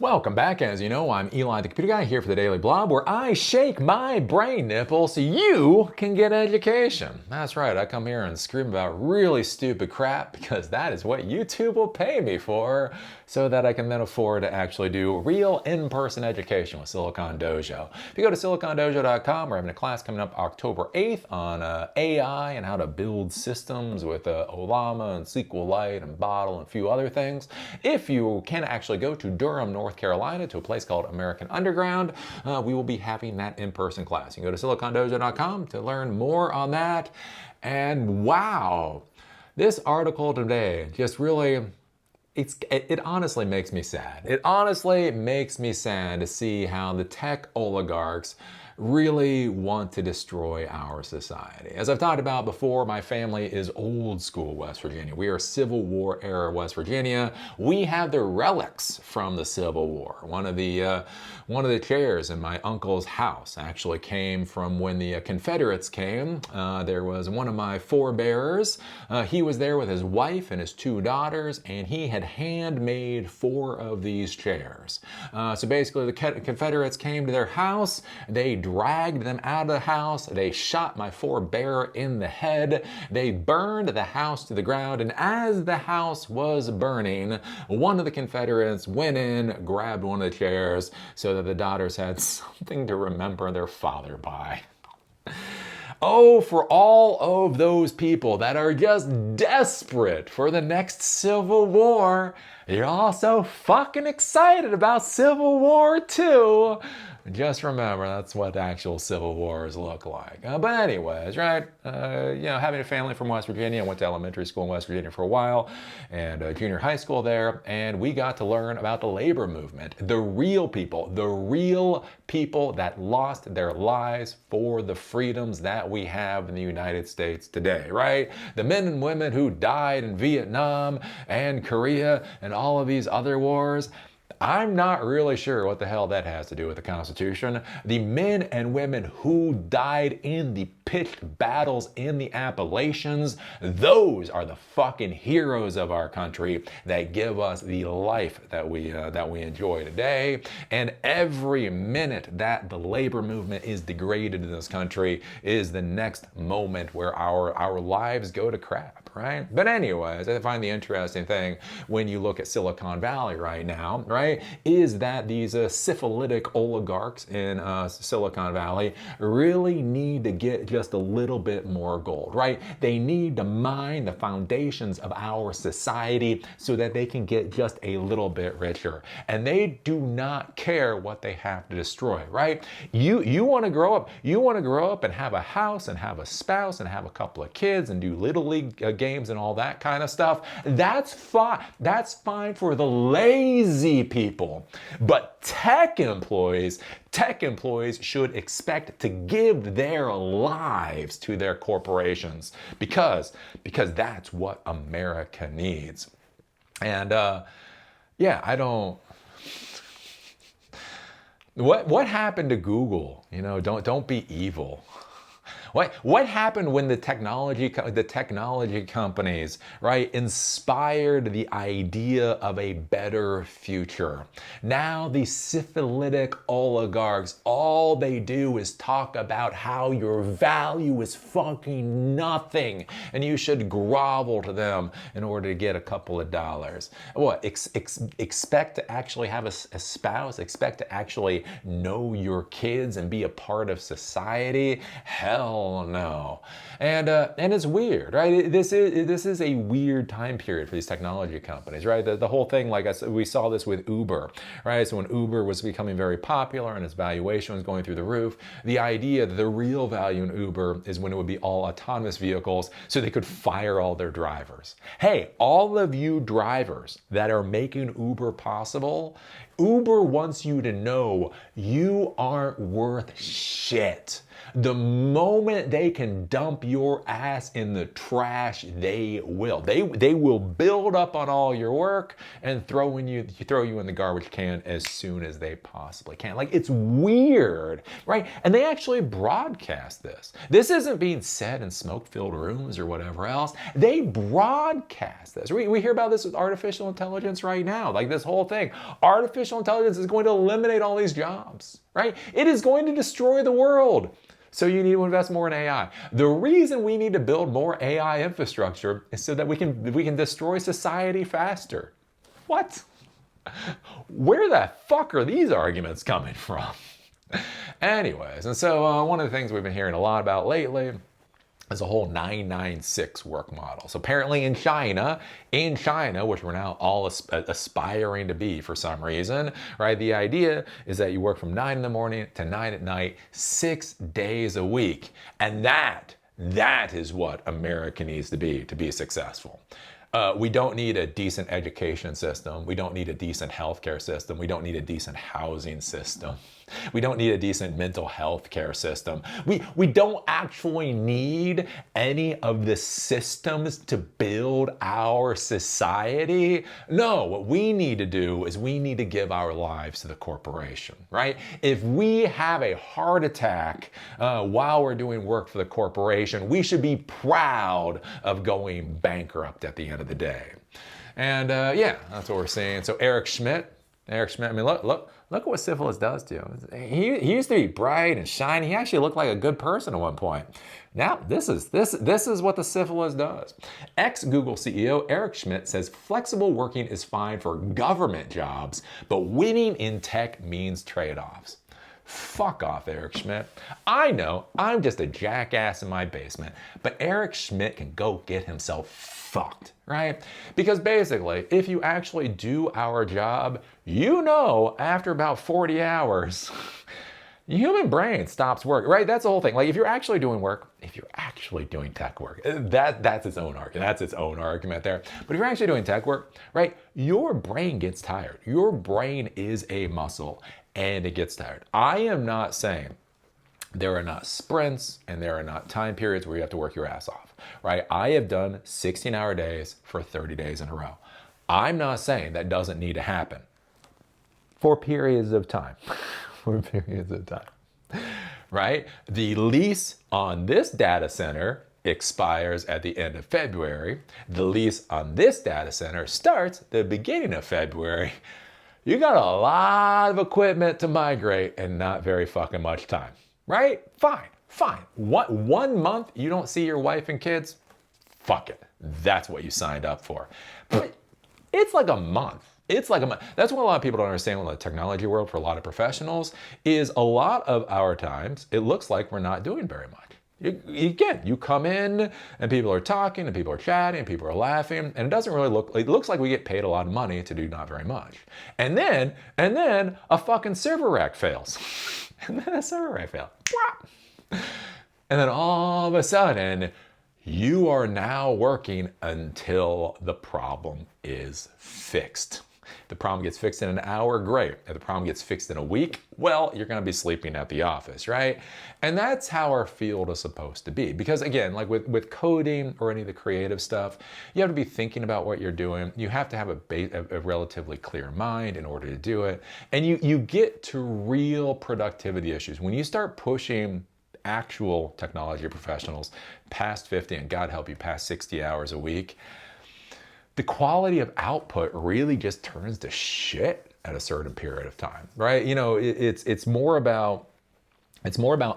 Welcome back. As you know, I'm Eli the Computer Guy here for the Daily Blob, where I shake my brain nipple so you can get education. That's right, I come here and scream about really stupid crap because that is what YouTube will pay me for, so that I can then afford to actually do real in-person education with Silicon Dojo. If you go to silicondojo.com, we're having a class coming up October 8th on AI and how to build systems with Olama and SQLite and Bottle and a few other things. If you can actually go to Durham, North Carolina, to a place called American Underground, we will be having that in-person class. You can go to silicondojo.com to learn more on that. And wow, this article today just really, it honestly makes me sad. It honestly makes me sad to see how the tech oligarchs really want to destroy our society. As I've talked about before, my family is old school West Virginia. We are Civil War era West Virginia. We have the relics from the Civil War. One of the chairs in my uncle's house actually came from when the Confederates came. There was one of my forebearers. He was there with his wife and his two daughters, and he had handmade 4 of these chairs. So basically, the Confederates came to their house. They dragged them out of the house. They shot my forebearer in the head. They burned the house to the ground. And as the house was burning, one of the Confederates went in, grabbed one of the chairs so that the daughters had something to remember their father by. Oh, for all of those people that are just desperate for the next Civil War, you're all so fucking excited about Civil War 2. Just remember, that's what actual civil wars look like. But anyways, right, having a family from West Virginia, I went to elementary school in West Virginia for a while, and junior high school there, and we got to learn about the labor movement, the real people that lost their lives for the freedoms that we have in the United States today, right? The men and women who died in Vietnam and Korea and all of these other wars. I'm not really sure what the hell that has to do with the Constitution. The men and women who died in the pitched battles in the Appalachians, those are the fucking heroes of our country that give us the life that we enjoy today. And every minute that the labor movement is degraded in this country is the next moment where our lives go to crap, right? But anyways, I find the interesting thing when you look at Silicon Valley right now, right, is that these syphilitic oligarchs in Silicon Valley really need to get just a little bit more gold, right? They need to mine the foundations of our society so that they can get just a little bit richer. And they do not care what they have to destroy, right? You want to grow up and have a house and have a spouse and have a couple of kids and do little league games and all that kind of stuff. That's fine. That's fine for the lazy people. But tech employees should expect to give their lives to their corporations because that's what America needs. And I don't. What happened to Google? Don't be evil. What happened when the technology companies, right, inspired the idea of a better future? Now the syphilitic oligarchs, all they do is talk about how your value is fucking nothing and you should grovel to them in order to get a couple of dollars. What, expect to actually have a spouse? Expect to actually know your kids and be a part of society? Hell no. And it's weird, right? This is a weird time period for these technology companies, right? The whole thing, like I said, we saw this with Uber, right? So when Uber was becoming very popular and its valuation was going through the roof, the idea that the real value in Uber is when it would be all autonomous vehicles so they could fire all their drivers. Hey, all of you drivers that are making Uber possible, Uber wants you to know you aren't worth shit. The moment they can dump your ass in the trash, they will. They will build up on all your work and throw you in the garbage can as soon as they possibly can. Like, it's weird, right? And they actually broadcast this. This isn't being said in smoke-filled rooms or whatever else. They broadcast this. We hear about this with artificial intelligence right now. Like, this whole thing. Artificial intelligence is going to eliminate all these jobs, right? It is going to destroy the world. So you need to invest more in AI. The reason we need to build more AI infrastructure is so that we can destroy society faster. What? Where the fuck are these arguments coming from? Anyways, and so one of the things we've been hearing a lot about lately is a whole 996 work model. So apparently in China, which we're now all aspiring to be for some reason, right? The idea is that you work from 9 in the morning to 9 at night, 6 days a week. And that is what America needs to be successful. We don't need a decent education system. We don't need a decent healthcare system. We don't need a decent housing system. We don't need a decent mental health care system. We don't actually need any of the systems to build our society. No, what we need to do is we need to give our lives to the corporation, right? If we have a heart attack while we're doing work for the corporation, we should be proud of going bankrupt at the end of the day. And yeah, that's what we're seeing. So Eric Schmidt, I mean, look at what syphilis does to you. He used to be bright and shiny. He actually looked like a good person at one point. Now, this is what the syphilis does. Ex-Google CEO Eric Schmidt says flexible working is fine for government jobs, but winning in tech means trade-offs. Fuck off, Eric Schmidt. I know I'm just a jackass in my basement, but Eric Schmidt can go get himself fucked, right? Because basically, if you actually do our job, you know after about 40 hours, the human brain stops working, right? That's the whole thing. Like, if you're actually doing work, if you're actually doing tech work, that's its own argument. That's its own argument there. But if you're actually doing tech work, right, your brain gets tired. Your brain is a muscle and it gets tired. I am not saying there are not sprints and there are not time periods where you have to work your ass off, right? I have done 16-hour days for 30 days in a row. I'm not saying that doesn't need to happen for periods of time, right? The lease on this data center expires at the end of February. The lease on this data center starts the beginning of February. You got a lot of equipment to migrate and not very fucking much time, right? Fine. One month you don't see your wife and kids? Fuck it. That's what you signed up for. But it's like a month. That's what a lot of people don't understand in the technology world for a lot of professionals is a lot of our times, it looks like we're not doing very much. You come in and people are talking and people are chatting and people are laughing and it doesn't really it looks like we get paid a lot of money to do not very much. And then a fucking server rack fails. And then a server rack fails. And then all of a sudden, you are now working until the problem is fixed. If the problem gets fixed in an hour, great. If the problem gets fixed in a week, well, you're going to be sleeping at the office, right? And that's how our field is supposed to be. Because again, like with coding or any of the creative stuff, you have to be thinking about what you're doing. You have to have a relatively clear mind in order to do it. And you get to real productivity issues. When you start pushing actual technology professionals past 50, and God help you, past 60 hours a week, the quality of output really just turns to shit at a certain period of time, right? You know, it's more about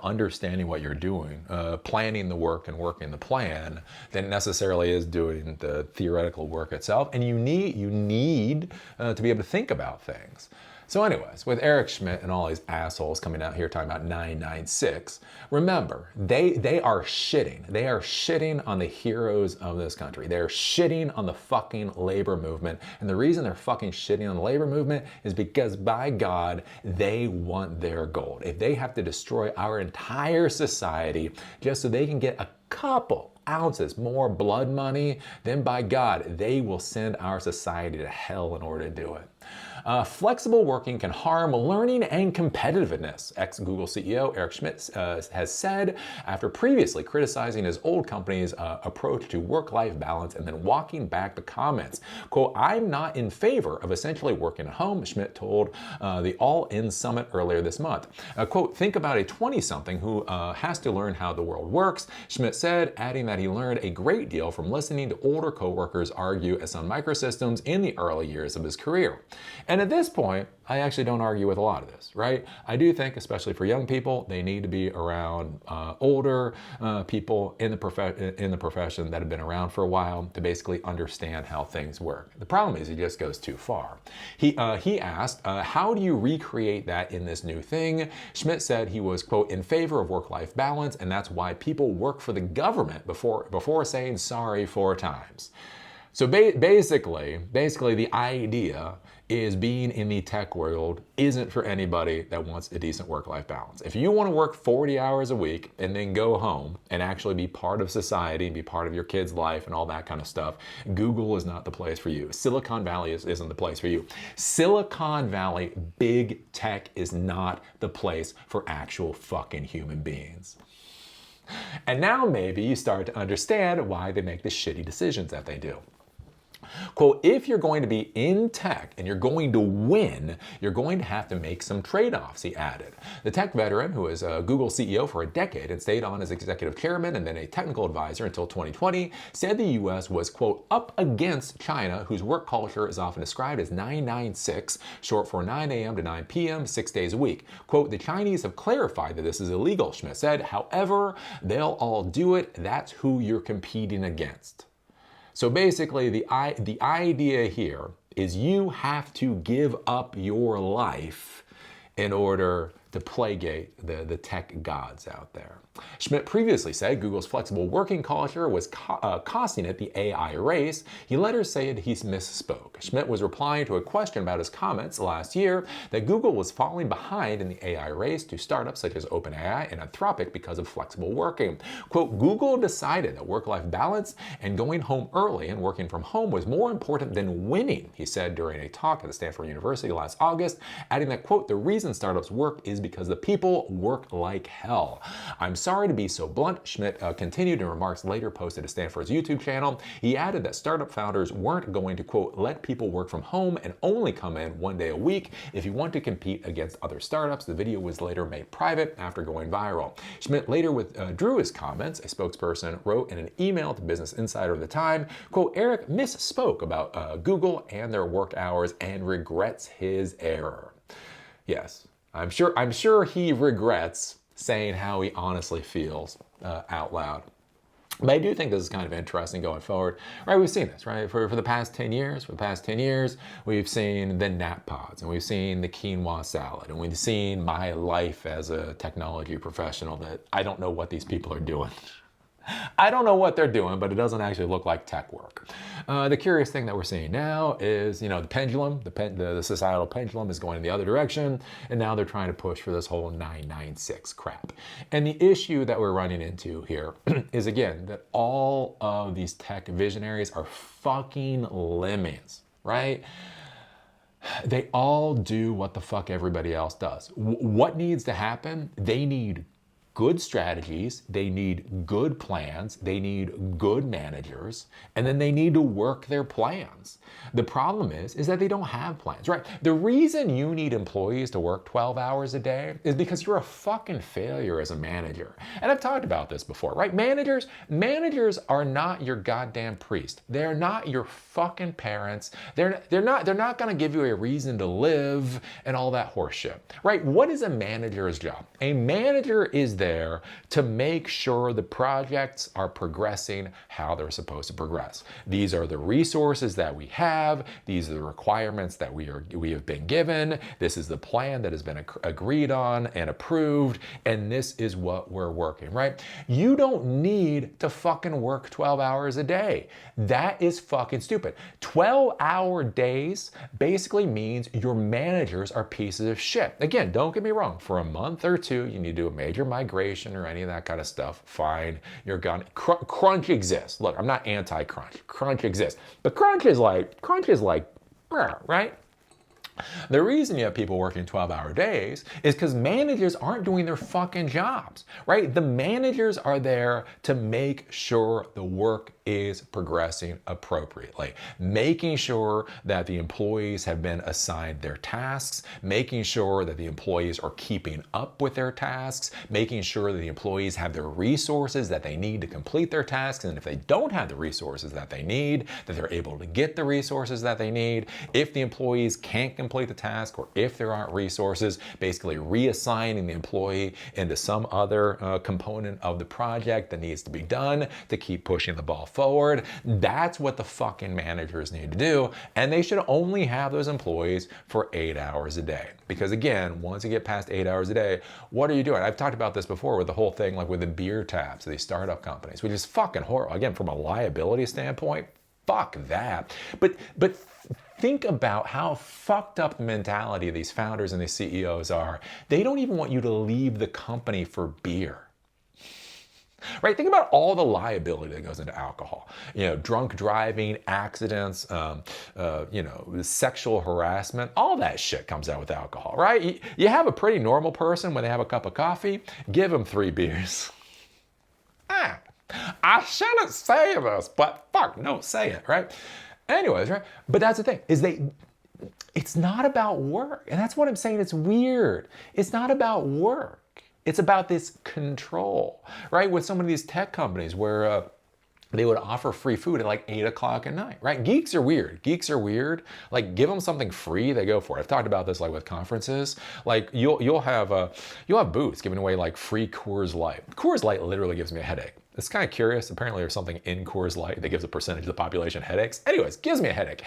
understanding what you're doing, planning the work and working the plan, than necessarily is doing the theoretical work itself. And you need to be able to think about things. So anyways, with Eric Schmidt and all these assholes coming out here talking about 996, remember, they are shitting. They are shitting on the heroes of this country. They're shitting on the fucking labor movement. And the reason they're fucking shitting on the labor movement is because, by God, they want their gold. If they have to destroy our entire society just so they can get a couple ounces more blood money, then by God, they will send our society to hell in order to do it. Flexible working can harm learning and competitiveness, ex-Google CEO Eric Schmidt has said after previously criticizing his old company's approach to work-life balance and then walking back the comments. Quote, "I'm not in favor of essentially working at home," Schmidt told the All In Summit earlier this month. Quote, "Think about a 20-something who has to learn how the world works," Schmidt said, adding that he learned a great deal from listening to older coworkers argue at Sun Microsystems in the early years of his career. And at this point, I actually don't argue with a lot of this, right? I do think, especially for young people, they need to be around older people in the profession that have been around for a while to basically understand how things work. The problem is he just goes too far. He asked, how do you recreate that in this new thing? Schmidt said he was, quote, "in favor of work-life balance, and that's why people work for the government before saying sorry 4 times." So basically, the idea is being in the tech world isn't for anybody that wants a decent work-life balance. If you want to work 40 hours a week and then go home and actually be part of society and be part of your kid's life and all that kind of stuff, Google is not the place for you. Silicon Valley isn't the place for you. Silicon Valley, big tech is not the place for actual fucking human beings. And now maybe you start to understand why they make the shitty decisions that they do. Quote, "If you're going to be in tech and you're going to win, you're going to have to make some trade-offs," he added. The tech veteran, who was a Google CEO for a decade and stayed on as executive chairman and then a technical advisor until 2020, said the U.S. was, quote, "up against China, whose work culture is often described as 996, short for 9 a.m. to 9 p.m., 6 days a week. Quote, "The Chinese have clarified that this is illegal," Schmidt said. "However, they'll all do it. That's who you're competing against." So basically, the idea here is you have to give up your life in order to plague the tech gods out there. Schmidt previously said Google's flexible working culture was costing it the AI race. He later said he misspoke. Schmidt was replying to a question about his comments last year that Google was falling behind in the AI race to startups such as OpenAI and Anthropic because of flexible working. Quote, "Google decided that work-life balance and going home early and working from home was more important than winning," he said during a talk at Stanford University last August, adding that, quote, "The reason startups work is because the people work like hell. I'm sorry to be so blunt," Schmidt continued in remarks later posted to Stanford's YouTube channel. He added that startup founders weren't going to, quote, "let people work from home and only come in 1 day a week if you want to compete against other startups." The video was later made private after going viral. Schmidt later withdrew his comments. A spokesperson wrote in an email to Business Insider at the time, quote, "Eric misspoke about Google and their work hours and regrets his error." Yes, I'm sure he regrets saying how he honestly feels out loud. But I do think this is kind of interesting going forward. Right, we've seen this, right? For the past 10 years, we've seen the nap pods, and we've seen the quinoa salad, and we've seen my life as a technology professional that I don't know what these people are doing. I don't know what they're doing, but it doesn't actually look like tech work. The curious thing that we're seeing now is, the pendulum, the societal pendulum is going in the other direction, and now they're trying to push for this whole 996 crap. And the issue that we're running into here is, again, that all of these tech visionaries are fucking lemmings, right? They all do what the fuck everybody else does. What needs to happen? They need good strategies, they need good plans, they need good managers, and then they need to work their plans. The problem is that they don't have plans, right? The reason you need employees to work 12 hours a day is because you're a fucking failure as a manager. And I've talked about this before, right? Managers are not your goddamn priest. They're not your fucking parents. They're not gonna give you a reason to live and all that horseshit, right? What is a manager's job? A manager is there to make sure the projects are progressing how they're supposed to progress. These are the resources that we have. These are the requirements that we have been given. This is the plan that has been agreed on and approved, and this is what we're working, right? You don't need to fucking work 12 hours a day. That is fucking stupid. 12-hour days basically means your managers are pieces of shit. Again, don't get me wrong. For a month or two, you need to do a major migration or any of that kind of stuff. Fine, you're gonna crunch exists. Look, I'm not anti-crunch. Crunch exists, but crunch is like, right? The reason you have people working 12-hour days is because managers aren't doing their fucking jobs, right? The managers are there to make sure the work is progressing appropriately, making sure that the employees have been assigned their tasks, making sure that the employees are keeping up with their tasks, making sure that the employees have the resources that they need to complete their tasks, and if they don't have the resources that they need, that they're able to get the resources that they need. If the employees can't complete the task, or if there aren't resources, basically reassigning the employee into some other component of the project that needs to be done to keep pushing the ball forward. That's what the fucking managers need to do, and they should only have those employees for 8 hours a day. Because again, once you get past 8 hours a day, what are you doing? I've talked about this before with the whole thing, like with the beer taps, these startup companies, which is fucking horrible. Again, from a liability standpoint, fuck that. But think about how fucked up the mentality of these founders and these CEOs are. They don't even want you to leave the company for beer. Right? Think about all the liability that goes into alcohol. You know, drunk driving, accidents, sexual harassment, all that shit comes out with alcohol, right? You have a pretty normal person when they have a cup of coffee, give them 3 beers. I shouldn't say this, but fuck, no, say it, right? Anyways, right? But that's the thing, is it's not about work. And that's what I'm saying, it's weird. It's not about work. It's about this control, right? With some of these tech companies where they would offer free food at like 8 o'clock at night, right? Geeks are weird. Geeks are weird. Like, give them something free, they go for it. I've talked about this like with conferences. Like you'll have booths giving away like free Coors Light. Coors Light literally gives me a headache. It's kind of curious. Apparently there's something in Coors Light that gives a percentage of the population headaches. Anyways, gives me a headache.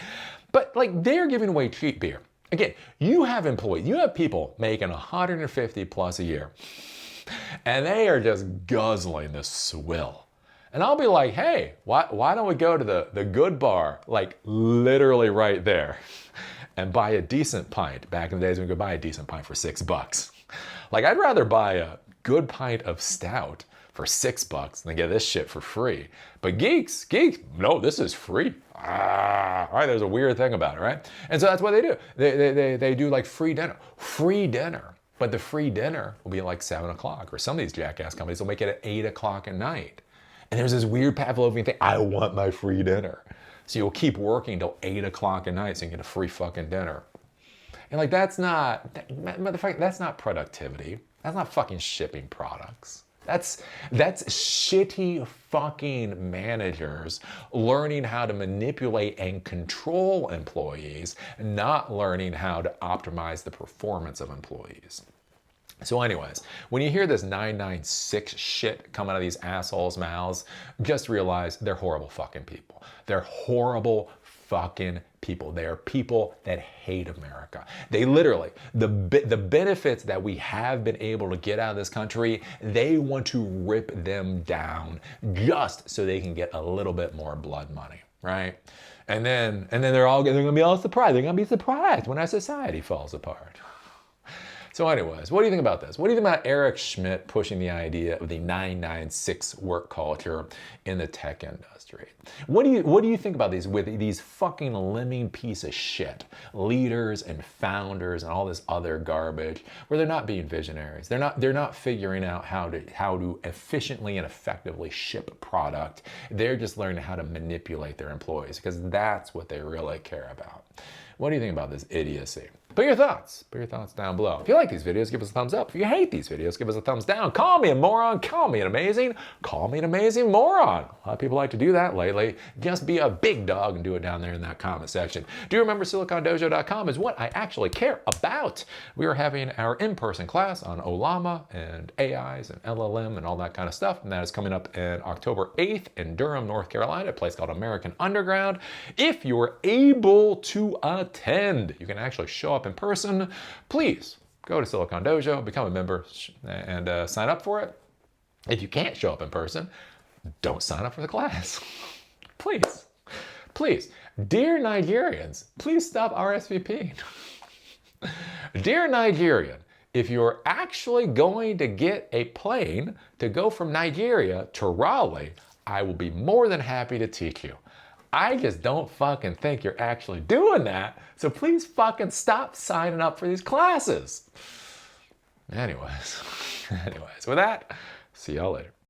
But like, they're giving away cheap beer. Again, you have employees, you have people making 150 plus a year, and they are just guzzling this swill. And I'll be like, hey, why don't we go to the good bar, like literally right there, and buy a decent pint? Back in the days when we could buy a decent pint for $6. Like, I'd rather buy a good pint of stout for $6 than get this shit for free. But geeks, no, this is free. All right, there's a weird thing about it, right? And so that's what they do. They do like free dinner. But the free dinner will be like 7 o'clock, or some of these jackass companies will make it at 8 o'clock at night. And there's this weird Pavlovian thing, I want my free dinner. So you'll keep working till 8 o'clock at night so you can get a free fucking dinner. And like, that's not productivity. That's not fucking shipping products. That's shitty fucking managers learning how to manipulate and control employees, not learning how to optimize the performance of employees. So anyways, when you hear this 996 shit come out of these assholes' mouths, just realize they're horrible fucking people. They're horrible fucking people. They are people that hate America. They literally, the benefits that we have been able to get out of this country, they want to rip them down just so they can get a little bit more blood money, right? And then they're gonna be all surprised. They're gonna be surprised when our society falls apart. So anyways, what do you think about this? What do you think about Eric Schmidt pushing the idea of the 996 work culture in the tech industry? What do you think about these fucking lemming piece of shit leaders and founders and all this other garbage where they're not being visionaries? They're not figuring out how to efficiently and effectively ship product. They're just learning how to manipulate their employees, because that's what they really care about. What do you think about this idiocy? Put your thoughts down below. If you like these videos, give us a thumbs up. If you hate these videos, give us a thumbs down. Call me a moron, call me an amazing moron. A lot of people like to do that lately. Just be a big dog and do it down there in that comment section. Do remember silicondojo.com is what I actually care about. We are having our in-person class on Olama and AIs and LLM and all that kind of stuff. And that is coming up in October 8th in Durham, North Carolina, a place called American Underground. If you're able to attend, you can actually show up in person. Please go to Silicon Dojo, become a member, and sign up for it. If you can't show up in person, don't sign up for the class. Please. Dear Nigerians, please stop RSVPing. Dear Nigerian, if you're actually going to get a plane to go from Nigeria to Raleigh, I will be more than happy to teach you. I just don't fucking think you're actually doing that. So please fucking stop signing up for these classes. Anyways, with that, see y'all later.